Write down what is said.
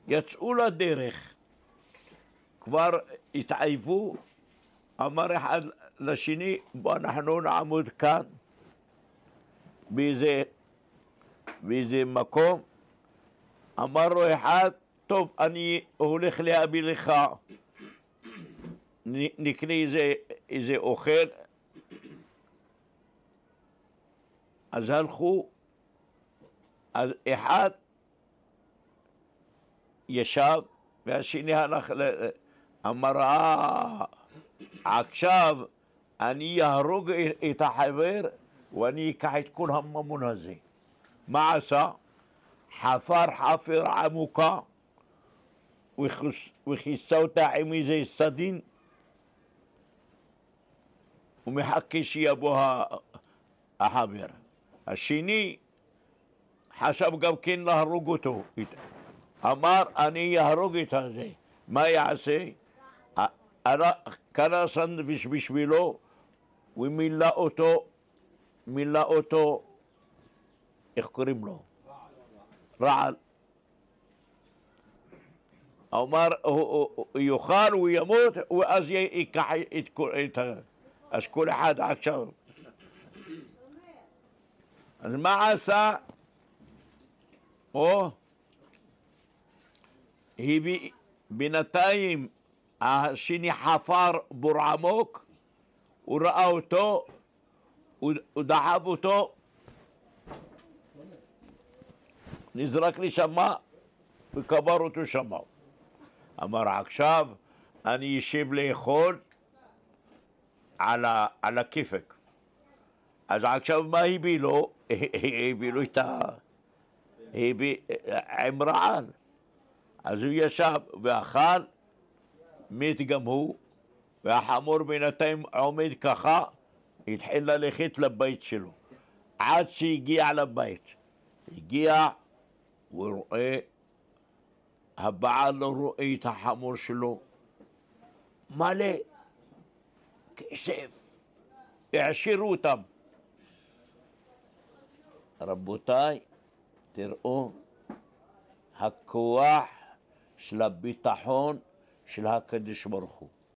יצאו לדרך, כבר התעייפו, אמר אחד לשני, בוא אנחנו נעמוד כאן, באיזה מקום. אמר לו אחד, טוב, אני הולך להביא לך, נקנה איזה אוכל. אז הלכו, אז אחד ישב והשני הלך, אמר, עכשיו אני אהרוג את החבר ואני אקח את כל הממון הזה. מה עשה? חפר חפר עמוקה וכיסה אותה עם איזה סדין, ומחכה שיבוא החבר. השני חשב גם כן להרוג אותו, אמר אני אהרוג את זה. מה יעשה? קנה סנדוויץ' בשבילו ומילא אותו, איך קוראים לו? רעל. אמר הוא יאכל, הוא ימות, ואז ייקח את אז כל אחד עכשיו. אז מה עשה? בינתיים השני חפר בור עמוק, הוא ראה אותו, הוא דחף אותו, נזרק לשמה וקבר אותו שמה. אמר עכשיו אני אשב לאכול על הכיפק. אז עכשיו מה הביא לו? הביא לו עם רעל. אז הוא ישב ואכל, מת גם הוא, והחמור בינתיים עומד ככה, התחיל ללכת לבית שלו. עד שהגיע לבית. הגיע, הוא רואה, הבעל לא רואה את החמור שלו, מלא כסף, העשירו אותם. רבותיי, תראו, הכוח של הביטחון של הקדוש ברוך הוא.